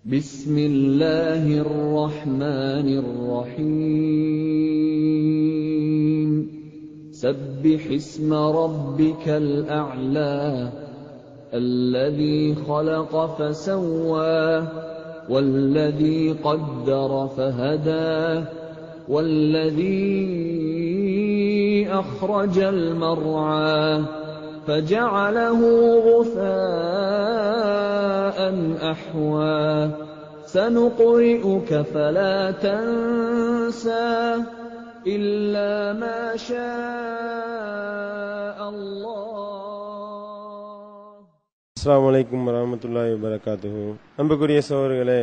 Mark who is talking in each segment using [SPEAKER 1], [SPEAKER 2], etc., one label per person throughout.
[SPEAKER 1] بسم الله الرحمن الرحيم سبح اسم ربك الأعلى الذي خلق فسوى والذي قدر فهدى والذي أخرج المرعى فجعله غثاء أحوى سنقرئك فلا تنسى إلا ما شاء الله.
[SPEAKER 2] அஸ்ஸலாமு அலைக்கும் வரஹ்மத்துல்லாஹி வபரகாத்துஹு. அன்புக்குரிய சகோதரர்களே,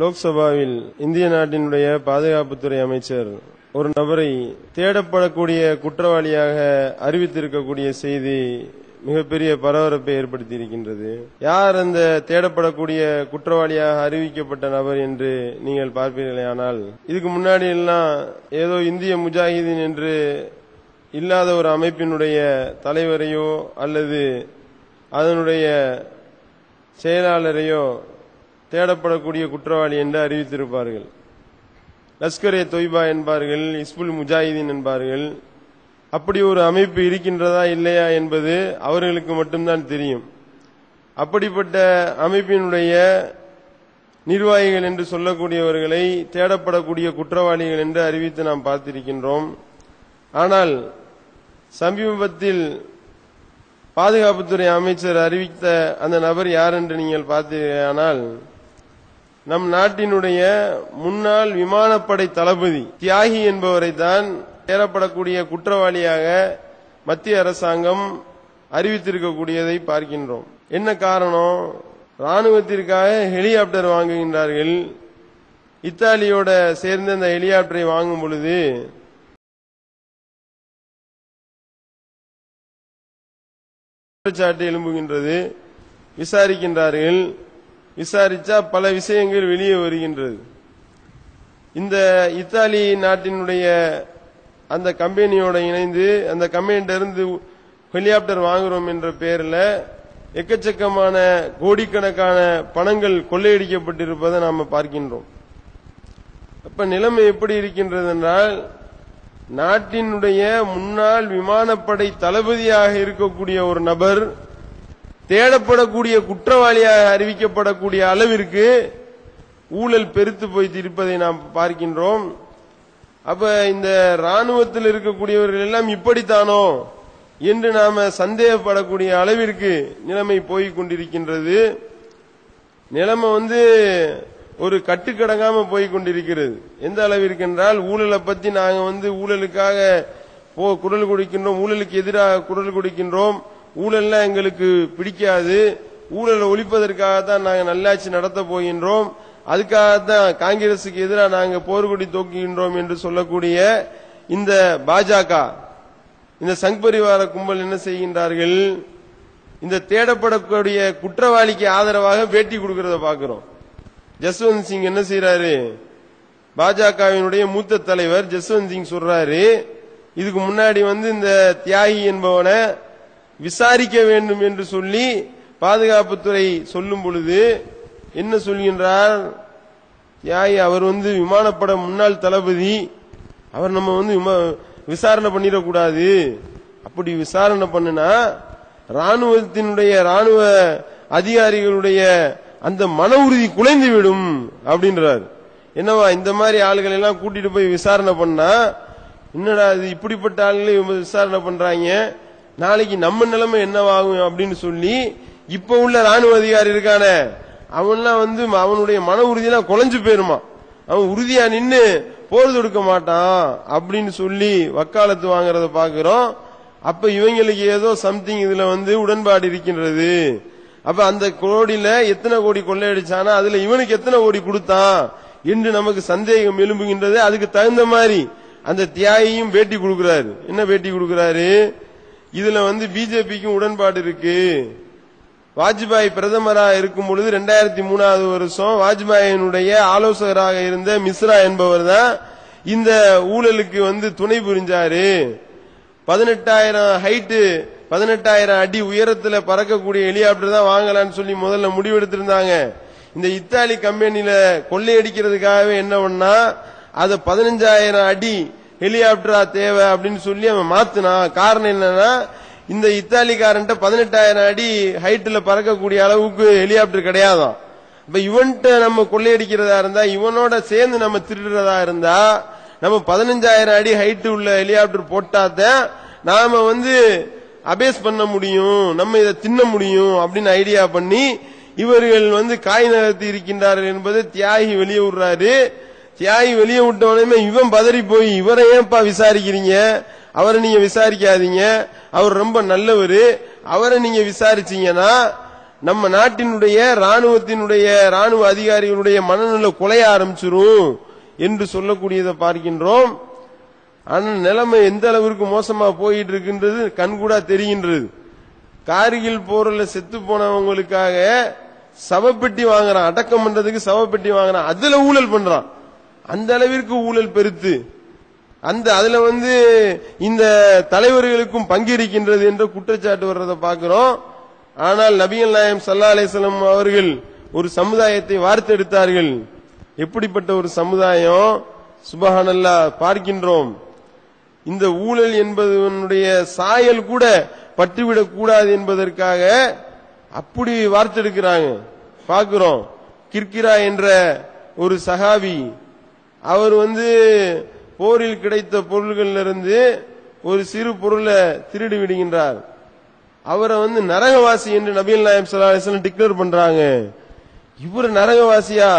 [SPEAKER 2] லோக்சபாவில் இந்திய நாட்டினுடைய பாதுகாப்புத்துறை அமைச்சர் ஒரு நபரை தேடப்படக்கூடிய குற்றவாளியாக அறிவித்திருக்கக்கூடிய செய்தி மிகப்பெரிய பரபரப்பை ஏற்படுத்தி இருக்கின்றது. யார் அந்த தேடப்படக்கூடிய குற்றவாளியாக அறிவிக்கப்பட்ட நபர் என்று நீங்கள் பார்ப்பீர்களேயானால், இதுக்கு முன்னாடி எல்லாம் ஏதோ இந்திய முஜாஹிதீன் என்று இல்லாத ஒரு அமைப்பினுடைய தலைவரையோ அல்லது அதனுடைய செயலாளரையோ தேடப்படக்கூடிய குற்றவாளி என்று அறிவித்திருப்பார்கள். லஷ்கர்-ஏ தொய்பா என்பார்கள், இஸ்புல் முஜாஹிதீன் என்பார்கள். அப்படி ஒரு அமைப்பு இருக்கின்றதா இல்லையா என்பது அவர்களுக்கு மட்டும்தான் தெரியும். அப்படிப்பட்ட அமைப்பினுடைய நிர்வாகிகள் என்று சொல்லக்கூடியவர்களை தேடப்படக்கூடிய குற்றவாளிகள் என்று அறிவித்து நாம் பார்த்திருக்கின்றோம். ஆனால் சமீபத்தில் பாதுகாப்புத்துறை அமைச்சர் அறிவித்த அந்த நபர் யார் என்று நீங்கள் பார்த்தீர்களானால், நம் நாட்டினுடைய முன்னாள் விமானப்படை தளபதி தியாகி என்பவரை தான் தேடப்படக்கூடிய குற்றவாளியாக மத்திய அரசாங்கம் அறிவித்திருக்கக்கூடியதை பார்க்கின்றோம். என்ன காரணம்? ராணுவத்திற்காக ஹெலிகாப்டர் வாங்குகின்றார்கள். இத்தாலியோட சேர்ந்த அந்த ஹெலிகாப்டரை வாங்கும் பொழுது குற்றச்சாட்டு எழும்புகின்றது. விசாரிக்கின்றார்கள். விசாரிச்சா பல விஷயங்கள் வெளியே வருகின்றது. இந்த இத்தாலி நாட்டினுடைய அந்த கம்பெனியோட இணைந்து அந்த கம்பெனியிலிருந்து ஹெலிகாப்டர் வாங்குறோம் என்ற பெயரில் எக்கச்சக்கமான கோடிக்கணக்கான பணங்கள் கொள்ளையடிக்கப்பட்டிருப்பதை நாம் பார்க்கின்றோம். அப்ப நிலைமை எப்படி இருக்கின்றது என்றால், நாட்டினுடைய முன்னாள் விமானப்படை தளபதியாக இருக்கக்கூடிய ஒரு நபர் தேடப்படக்கூடிய குற்றவாளியாக அறிவிக்கப்படக்கூடிய அளவிற்கு ஊழல் பெருத்து போய் இருப்பதை நாம் பார்க்கின்றோம். அப்ப இந்த ராணுவத்தில் இருக்கக்கூடியவர்கள் எல்லாம் இப்படித்தானோ என்று நாம சந்தேகப்படக்கூடிய அளவிற்கு நிலைமை போய் கொண்டிருக்கின்றது. நிலைமை ஒரு கட்டுக்கடங்காம போய் கொண்டிருக்கிறது. எந்த அளவிற்கு என்றால், ஊழலை பத்தி நாங்க ஊழலுக்காக குரல் கொடுக்கின்றோம், ஊழலுக்கு எதிராக குரல் கொடுக்கின்றோம், ஊழல்லாம் எங்களுக்கு பிடிக்காது, ஊழலை ஒழிப்பதற்காகத்தான் நாங்கள் நல்லாட்சி நடத்த போகின்றோம், அதுக்காகத்தான் காங்கிரசுக்கு எதிராக நாங்கள் போர்கொடி தூக்குகின்றோம் என்று சொல்லக்கூடிய இந்த பாஜக, இந்த சங் பரிவார கும்பல் என்ன செய்கின்றார்கள்? இந்த தேடப்படக்கூடிய குற்றவாளிக்கு ஆதரவாக பேட்டி கொடுக்கிறத பார்க்கிறோம். ஜஸ்வந்த் சிங் என்ன செய்யறாரு? பாஜகவினுடைய மூத்த தலைவர் ஜஸ்வந்த் சிங் சொல்றாரு, இதுக்கு முன்னாடி இந்த தியாகி என்பவனை விசாரிக்க வேண்டும் என்று சொல்லி பாதுகாப்புத்துறை சொல்லும் பொழுது என்ன சொல்கின்றார்? தியாகி அவர் விமானப்பட முன்னாள் தளபதி, அவர் நம்ம விசாரணை பண்ணிடக்கூடாது. அப்படி விசாரணை பண்ணுனா ராணுவத்தினுடைய ராணுவ அதிகாரிகளுடைய அந்த மன உறுதி குலைந்து விடும் அப்படின்றார். என்னவா இந்த மாதிரி ஆளுகள் எல்லாம் கூட்டிட்டு போய் விசாரணை பண்ணா, என்னடா இது இப்படிப்பட்ட ஆளுகளை விசாரணை பண்றாங்க, நாளைக்கு நம்ம நிலைமை என்னவாகும் அப்படின்னு சொல்லி இப்ப உள்ள ராணுவ அதிகாரி இருக்கான அவன்லாம் அவனுடைய மன உறுதியெல்லாம் குலைஞ்சு போயிருமா, அவன் உறுதியா நின்னு போர் தொடுக்க மாட்டான் அப்படின்னு சொல்லி வக்காலத்து வாங்கறத பாக்குறோம். அப்ப இவங்களுக்கு ஏதோ சம்திங் இதுல உடன்பாடு இருக்கின்றது. அப்ப அந்த கோடியில எத்தனை கோடி கொள்ளையடிச்சானா அதுல இவனுக்கு எத்தனை கோடி கொடுத்தான் என்று நமக்கு சந்தேகம் எழும்புகின்றது. அதுக்கு தகுந்த மாதிரி அந்த தியாகியும் பேட்டி கொடுக்கிறாரு. என்ன பேட்டி கொடுக்கிறாரு? இதுல பிஜேபிக்கும் உடன்பாடு இருக்கு. வாஜ்பாய் பிரதமராக இருக்கும் பொழுது 2003 வருஷம் வாஜ்பாயினுடைய ஆலோசகராக இருந்த மிஸ்ரா என்பவர் தான் இந்த ஊழலுக்கு துணை புரிஞ்சாரு. 18,000 ஹைட்டு 18,000 அடி உயரத்துல பறக்கக்கூடிய ஹெலிகாப்டர் தான் வாங்கலான்னு சொல்லி முதல்ல முடிவெடுத்திருந்தாங்க. இந்த இத்தாலி கம்பெனியில கொள்ளையடிக்கிறதுக்காகவே என்ன பண்ணா, அத 15,000 அடி ஹெலிகாப்டரா தேவை அப்படின்னு சொல்லி அவன் மாத்தினா. காரணம் என்னன்னா, இந்த இத்தாலிக்காரன்ட்ட 18,000 அடி ஹைட்ல பறக்கக்கூடிய அளவுக்கு ஹெலிகாப்டர் கிடையாதான். இப்ப இவன்ட்ட நம்ம கொள்ளையடிக்கிறதா இருந்தா, இவனோட சேர்ந்து நம்ம திருடுறதா இருந்தா, நம்ம 15,000 அடி ஹைட் உள்ள ஹெலிகாப்டர் போட்டாதான் நாம அபேஸ் பண்ண முடியும், நம்ம இதை தின்ன முடியும் அப்படின்னு ஐடியா பண்ணி இவர்கள் காய் நகர்த்தி இருக்கின்றார்கள் என்பதை தியாகி வெளியே விடுறாரு. தியாகி வெளியே விட்டவனே இவன் பதறி போய், இவரை ஏன்பா விசாரிக்கிறீங்க, அவரை நீங்க விசாரிக்காதீங்க, அவர் ரொம்ப நல்லவரு, அவரை நீங்க விசாரிச்சீங்கன்னா நம்ம நாட்டினுடைய ராணுவ அதிகாரிகளுடைய மனநிலை குலைய ஆரம்பிச்சிரும் என்று சொல்லக்கூடியதை பார்க்கின்றோம். ஆனா நிலைமை எந்த அளவிற்கு மோசமா போயிட்டு இருக்கின்றது கண்கூடா தெரிகின்றது. கார்கில் போர்ல செத்து போனவங்களுக்காக சவப்பெட்டி வாங்குறான், அடக்கம் பண்றதுக்கு சவப்பெட்டி வாங்குறான், அதுல ஊழல் பண்றான். அந்த அளவிற்கு ஊழல் பெருத்து அதுல இந்த தலைவர்களுக்கும் பங்கு இருக்கின்றது என்ற குற்றச்சாட்டு வர்றதை பார்க்கிறோம். ஆனால் நபிகள் நாயகம் ஸல்லல்லாஹு அலைஹி வஸல்லம் அவர்கள் ஒரு சமுதாயத்தை வார்த்தெடுத்தார்கள். எப்படிப்பட்ட ஒரு சமுதாயம், சுப்ஹானல்லாஹ், பார்க்கின்றோம். இந்த ஊழல் என்பதனுடைய சாயல் கூட பட்டுவிடக் கூடாது என்பதற்காக அப்படி வார்த்தெடுக்கிறாங்க. பார்க்கிறோம், கிர்கிரா என்ற ஒரு சஹாபி, அவர் போரில் கிடைத்த பொருள்களிலிருந்து ஒரு சிறு பொருளை திருடி விடுகின்றார். அவரை நரகவாசி என்று நபிகள் நாயகம் ஸல்லல்லாஹு அலைஹி வஸல்லம் டிக்ளேர் பண்றாங்க. இவர் நரகவாசியா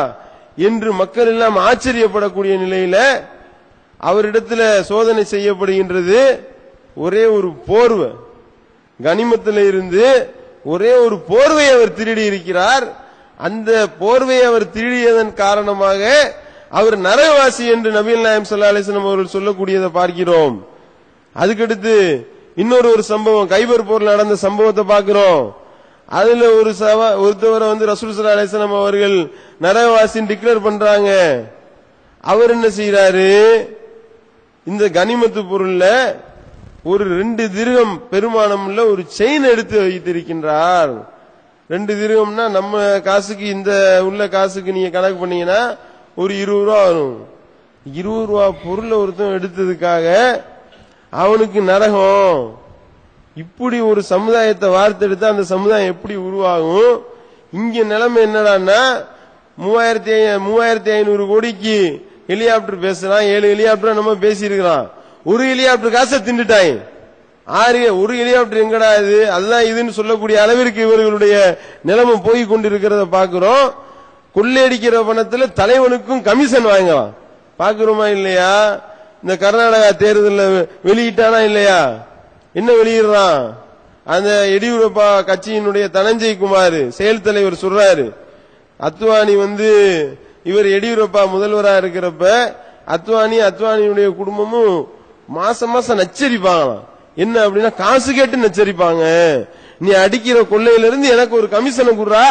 [SPEAKER 2] என்று மக்கள் எல்லாம் ஆச்சரியப்படக்கூடிய நிலையில அவரிடத்துல சோதனை செய்யப்படுகின்றது. ஒரே ஒரு போர்வை, கனிமத்தில் இருந்து ஒரே ஒரு போர்வை அவர் திருடி இருக்கிறார். அந்த போர்வையை அவர் திருடியதன் காரணமாக அவர் நரகவாசி என்று நபிகள் நாயகம் ஸல்லல்லாஹு அலைஹி வஸல்லம் அவர்கள் சொல்லக்கூடியதை பார்க்கிறோம். அதுக்கடுத்து இன்னொரு சம்பவம், கைபர் போர்ல நடந்த சம்பவத்தை பார்க்கிறோம். அதுல ஒருத்தவரை ரசூல் ஸல்லல்லாஹு அலைஹி வஸல்லம் அவர்கள் நரகவாசின்னு டிக்ளேர் பண்றாங்க. அவர் என்ன செய்யறாரு, இந்த கனிமத்து பொருள்ல ஒரு 2 திர்ஹம் பெருமானம் உள்ள ஒரு செயின் எடுத்து வைத்திருக்கின்றார். 2 திர்ஹம்னா நம்ம காசுக்கு, இந்த உள்ள காசுக்கு நீங்க கணக்கு பண்ணீங்கன்னா ஒரு 20 ரூபா வரும். 20 ரூபா பொருளை ஒருத்தன் எடுத்ததுக்காக அவனுக்கு நரகம். இப்படி ஒரு சமுதாயத்தை வார்த்தெடுத்தா அந்த சமுதாயம் எப்படி உருவாகும்? இங்க நிலைமை என்னடான்னா, 3500 கோடிக்கு ஹெலிகாப்டர் பேசுறான், 7 ஹெலிகாப்டர் நம்ம பேசி இருக்கிறான். ஒரு ஹெலிகாப்டர் காசை திண்டுட்டாங்க. ஒரு ஹெலிகாப்டர் எங்கடா இது, அதுதான் இதுன்னு சொல்லக்கூடிய அளவிற்கு இவர்களுடைய நிலைமை போய் கொண்டிருக்கிறத பாக்குறோம். கொள்ளையடிக்கிற பணத்துல தலைவனுக்கும் கமிஷன் வாங்கலாம். பாக்குறோமா இல்லையா? இந்த கர்நாடகா தேர்தலில் வெளியிட்டானா இல்லையா? என்ன வெளியிடுறான்? அந்த எடியூரப்பா கட்சியினுடைய தனஞ்சய் குமார் செயல் தலைவர் சொல்றாரு, அத்வானி இவர் எடியூரப்பா முதல்வரா இருக்கிறப்ப அத்வானியுடைய குடும்பமும் மாசம் நச்சரிப்பாங்களாம். என்ன அப்படின்னா, காசு கேட்டு நச்சரிப்பாங்க. நீ அடிக்கிற கொள்ளையிலிருந்து எனக்கு ஒரு கமிஷனை குடுறா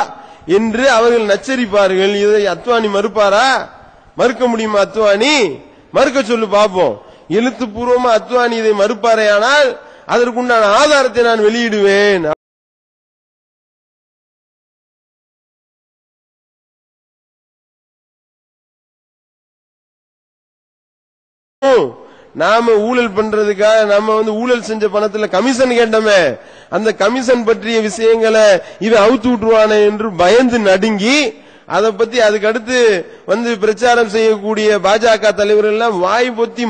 [SPEAKER 2] என்று அவர்கள் நச்சரிப்பார்கள். இதை அத்வானி மறுப்பாரா? மறுக்க முடியுமா? அத்வானி மறுக்க சொல்லு பாப்போம். எழுத்துப்பூர்வமா அத்வானி இதை மறுப்பாரையானால் அதற்குண்டான ஆதாரத்தை நான் வெளியிடுவேன். நாம ஊழல் பண்றதுக்காக நம்ம ஊழல் செஞ்ச பணத்துல கமிஷன் கேட்டோமே, அந்த கமிஷன் பற்றிய விஷயங்களை இவன் அவுத்து விட்டுருவானே என்று பயந்து நடுங்கி அதை பத்தி அதுக்கு அடுத்து பிரச்சாரம் செய்யக்கூடிய பாஜக தலைவர்கள் எல்லாம் வாய் பொத்தி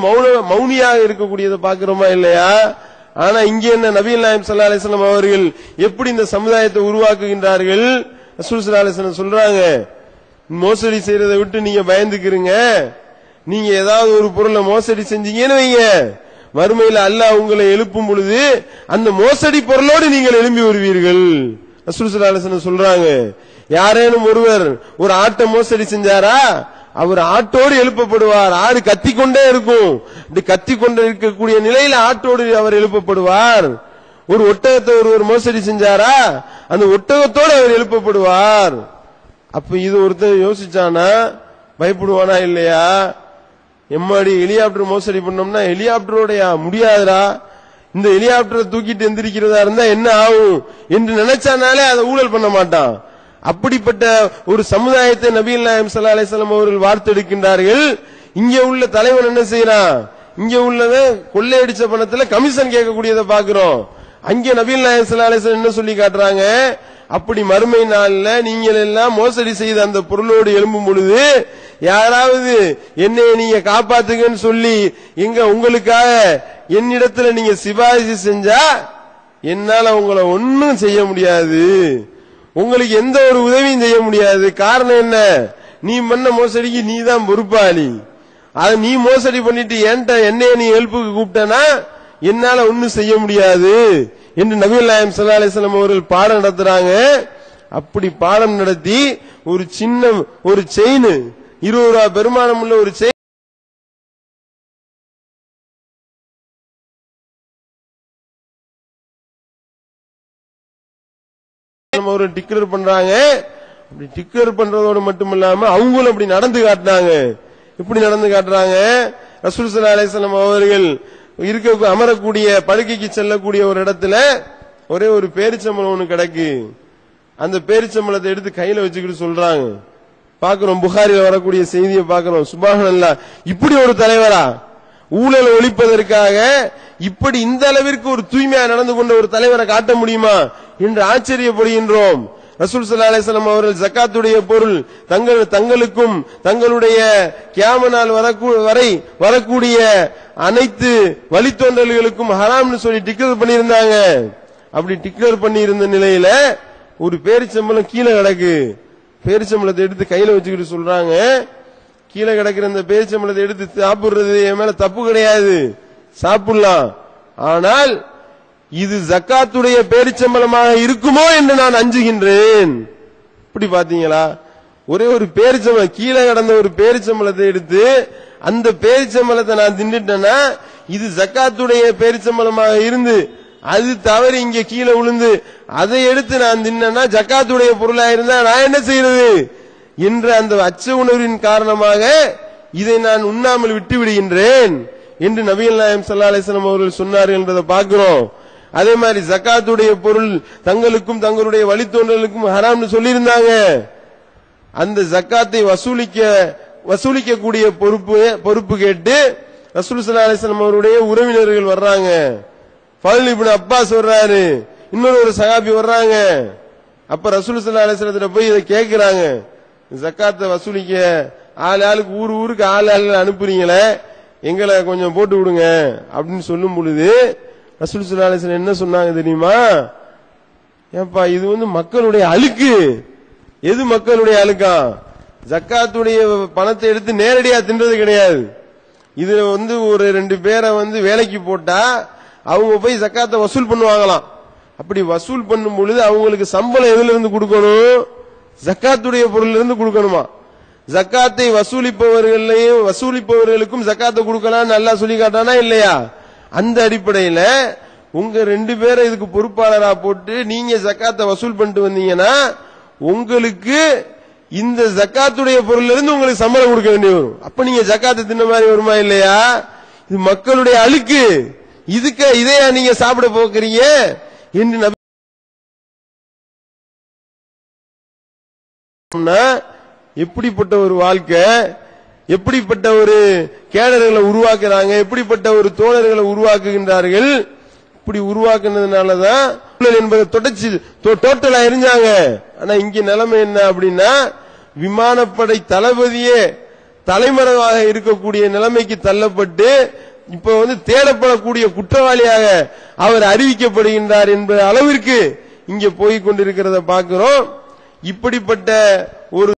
[SPEAKER 2] மௌனியாக இருக்கக்கூடியதை பாக்குறோமா இல்லையா? ஆனா இங்க என்ன, நபிகள் நாயகம் ஸல்லல்லாஹு அலைஹி வஸல்லம் அவர்கள் எப்படி இந்த சமுதாயத்தை உருவாக்குகின்றார்கள்? ரசூல் ஸல்லல்லாஹு அலைஹி வஸல்லம் சொல்றாங்க, மோசடி செய்யறதை விட்டு நீங்க பயந்துக்கிறீங்க. நீங்க ஏதாவது ஒரு பொருளை மோசடி செஞ்சீங்கன்னு வைங்க, மறுமையில அல்லாஹ் உங்களை எழுப்பும் பொழுது அந்த மோசடி பொருளோடு நீங்கள் எழும்பி வருவீர்கள். ரசூல் ஸல்லல்லாஹு அலைஹி வஸல்லம் சொல்றாங்க, யாரேனும் ஒருவர் ஒரு ஆட்டை மோசடி செஞ்சாரா, அவர் ஆட்டோடு எழுப்பப்படுவார். ஆடு கத்திக்கொண்டே இருக்கும். இப்படி கத்திக்கொண்டே இருக்கக்கூடிய நிலையில ஆட்டோடு அவர் எழுப்பப்படுவார். ஒரு ஒட்டகத்தை ஒருவர் மோசடி செஞ்சாரா, அந்த ஒட்டகத்தோடு அவர் எழுப்பப்படுவார். அப்ப இது ஒருத்தர் யோசிச்சானா பயப்படுவானா இல்லையா? எம்மாடி ஹெலிகாப்டர் மோசடி பண்ணோம்னா ஹெலிகாப்டரோட முடியாதுடா, இந்த ஹெலிகாப்டரை தூக்கிட்டு எந்திரிக்கிறதா இருந்தா என்ன ஆகும் என்று நினைச்சானாலே அதை ஊழல் பண்ண மாட்டான். அப்படிப்பட்ட ஒரு சமுதாயத்தை நபிகள் நாயகம் ஸல்லல்லாஹு அலைஹி வஸல்லம் அவர்கள் வார்த்தெடுக்கின்றார்கள். இங்க உள்ள தலைவன் என்ன செய்யறான்? இங்க உள்ளத கொள்ளையடிச்ச பணத்துல கமிஷன் கேட்கக்கூடியதை பாக்குறோம். அங்க நபிகள் நாயகம் ஸல்லல்லாஹு அலைஹி வஸல்லம் என்ன சொல்லி காட்டுறாங்க? அப்படி மறுமை நாள்ல நீங்கள் எல்லாம் மோசடி செய்த அந்த பொருளோடு எழும்பும் பொழுது யாராவது என்னை நீங்க காப்பாத்துங்கன்னு சொல்லி எங்க உங்களுக்காக என்னிடத்துல நீங்க சிபாரிசு செஞ்சா என்னால உங்களை ஒன்னும் செய்ய முடியாது, உங்களுக்கு எந்த ஒரு உதவியும் செய்ய முடியாது. காரணம் என்ன? நீ பண்ண மோசடிக்கு நீ தான் பொறுப்பாளி. அது நீ மோசடி பண்ணிட்டு என்னைய நீ ஹெல்ப்புக்கு கூப்பிட்டனா என்னால ஒன்னும் செய்ய முடியாது என்று நபிகள் நாயகம் ஸல்லல்லாஹு அலைஹி வஸல்லம் அவர்கள் பாடம் நடத்துறாங்க. அப்படி பாடம் நடத்தி ஒரு சின்ன ஒரு செயின் 20 ரூபாய் பெருமானம் உள்ள ஒரு செயின் ஒரு டிக்ளேர் பண்றாங்க. அப்படி டிக்ளேர் பண்றதோடு மட்டுமில்லாம அவங்களும் அப்படி நடந்து காட்டினாங்க. இப்படி நடந்து காட்டுறாங்க. ரசூல் ஸல்லல்லாஹு அலைஹி வஸல்லம் அவர்கள் அமரக்கூடிய படுக்கைக்கு செல்லக்கூடிய ஒரு இடத்துல ஒரே ஒரு பேரிச்சம்பளம் ஒண்ணு கிடக்கு. அந்த பேரிச்சம்பளத்தை எடுத்து கையில வச்சுக்கிட்டு சொல்றாங்க. பாக்குறோம், புகாரில வரக்கூடிய செய்தியை பாக்குறோம். சுப்ஹானல்லாஹ், இப்படி ஒரு தலைவரா? ஊழல் ஒழிப்பதற்காக இப்படி இந்த அளவிற்கு ஒரு தூய்மையா நடந்து கொண்ட ஒரு தலைவரை காட்ட முடியுமா என்று ஆச்சரியப்படுகின்றோம். ரசூல் ஸல்லல்லாஹு அலைஹி வஸல்லம் அவர்கள் ஜக்காத்துடைய பொருள் தங்களுக்கும் தங்களுடைய கியாம நாள் வரை வரக்கூடிய அனைத்து வழித்தோன்றல்களுக்கும் ஹராம்னு சொல்லி டிக்ளேர் பண்ணியிருந்தாங்க. அப்படி டிக்ளேர் பண்ணி இருந்த நிலையில ஒரு பேரிச்சம்பளம் கீழே கிடக்கு. பேரிச்சம்பளத்தை எடுத்து கையில வச்சுக்கிட்டு சொல்றாங்க, கீழே கிடக்கிற இந்த பேரிச்சம்பளத்தை எடுத்து சாப்பிடுறது என் மேல தப்பு கிடையாது, சாப்பிடலாம். ஆனால் இது ஜக்காத்துடைய பேரிச்சம்பளமாக இருக்குமோ என்று நான் அஞ்சுகின்றேன். இப்படி பாத்தீங்களா? ஒரே ஒரு பேரிச்சம்பளம் கீழே கிடந்த ஒரு பேரிச்சம்பளத்தை எடுத்து அந்த பேரிச்சம்பளத்தை நான் தின்னுட்டேன்னா இது ஜக்காத்துடைய பேரிச்சம்பளமாக இருந்து அது தவறி இங்க கீழே விழுந்து அதை எடுத்து நான் தின்னா ஜக்காத்துடைய பொருளா இருந்தா நான் என்ன செய்யறது என்ற அந்த அச்ச உணர்வின் காரணமாக இதை நான் உண்ணாமல் விட்டு விடுகின்றேன் என்று நபிகள் நாயகம் ஸல்லல்லாஹு அலைஹி வஸல்லம் அவர்கள் சொன்னார்கள் என்பதை பார்க்கிறோம். அதே மாதிரி ஜக்காத்துடைய பொருள் தங்களுக்கும் தங்களுடைய வழித்தோன்றலுக்கும் ஹராம்னு சொல்லியிருந்தாங்க. அந்த ஜக்காத்தை வசூலிக்கக்கூடிய பொறுப்பு கேட்டு ரசூல் ஸல்லல்லாஹு அலைஹி வஸல்லம் அவருடைய உறவினர்கள் வர்றாங்க. ஃபதுல் இப்னு அப்பாஸ் வர்றாரு, இன்னொரு சஹாபி வர்றாங்க. அப்ப ரசூல் ஸல்லல்லாஹு அலைஹி வஸல்லம் போய் இதை கேட்கிறாங்க, ஜக்காத்தை வசூலிக்க ஆளுக்கு ஊருக்கு ஆள் அனுப்புறீங்களே, எங்களை கொஞ்சம் போட்டு விடுங்க அப்படின்னு சொல்லும் பொழுது ரசூல் ஸல்லல்லாஹு அலைஹி வஸல்லம் என்ன சொன்னாங்க தெரியுமா? ஏப்பா இது மக்களுடைய அழுக்கு. எது மக்களுடைய அழுக்கா? ஜக்காத்துடைய பணத்தை எடுத்து நேரடியா தின்றது கிடையாது. இதுல ஒரு 2 பேரை வேலைக்கு போட்டா அவங்க போய் ஜக்காத்தை வசூல் பண்ணுவாங்களாம். அப்படி வசூல் பண்ணும் பொழுது அவங்களுக்கு சம்பளம் எதுல இருந்து கொடுக்கணும்? ஜக்காத்துடைய பொருள் இருந்து கொடுக்கணுமா? ஜக்காத்தை வசூலிப்பவர்களுக்கும் ஜக்காத்தை கொடுக்கலாம் நல்லா சொல்லி காட்டானா இல்லையா? அந்த அடிப்படையில உங்க 2 பேரை இதுக்கு பொறுப்பாளரா போட்டு நீங்க ஜக்காத்தை வசூல் பண்ணிட்டு வந்தீங்கன்னா உங்களுக்கு இந்த ஜக்காத்துடைய பொருள் இருந்து உங்களுக்கு சம்பளம் கொடுக்க வேண்டி வரும். அப்ப நீங்க ஜக்காத்தை தின்ன மாதிரி வருமா இல்லையா? இது மக்களுடைய அழுக்கு. இதையா நீங்க சாப்பிட போக்குறீங்க என்று எப்படிப்பட்ட ஒரு வாழ்க்கை, எப்படிப்பட்ட ஒரு கேடர்களை உருவாக்குறாங்க, எப்படிப்பட்ட ஒரு தோழர்களை உருவாக்குகின்றார்கள். இப்படி உருவாக்குனதுனாலதான் என்பதை தொடர்ச்சி டோட்டலா எரிஞ்சாங்க. ஆனா இங்க நிலைமை என்ன அப்படின்னா விமானப்படை தளபதியே தலைமறைவாக இருக்கக்கூடிய நிலைமைக்கு தள்ளப்பட்டு இப்ப தேடப்படக்கூடிய குற்றவாளியாக அவர் அறிவிக்கப்படுகின்றார் என்ற அளவிற்கு இங்க போய் கொண்டிருக்கிறத பார்க்கிறோம். இப்படிப்பட்ட ஒரு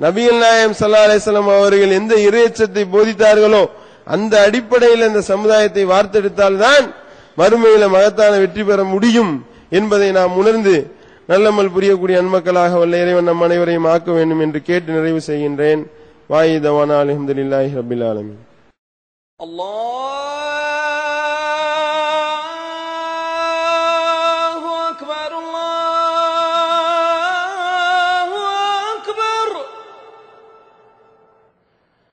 [SPEAKER 2] நபிகள் நாயகம் ஸல்லல்லாஹு அலைஹி வஸல்லம் அவர்கள் எந்த இறையச்சத்தை போதித்தார்களோ அந்த அடிப்படையில் இந்த சமுதாயத்தை வார்த்தெடுத்தால்தான் மறுமையில மகத்தான வெற்றி பெற முடியும் என்பதை நாம் உணர்ந்து நல்லமல் புரியக்கூடிய நன்மக்களாக வல்ல இறைவன் நம் அனைவரையும் ஆக்க வேண்டும் என்று கேட்டு நிறைவு செய்கின்றேன். வாயிதவானா அல்ஹம்துலில்லாஹி ரப்பில் ஆலமீன். அல்லாஹ்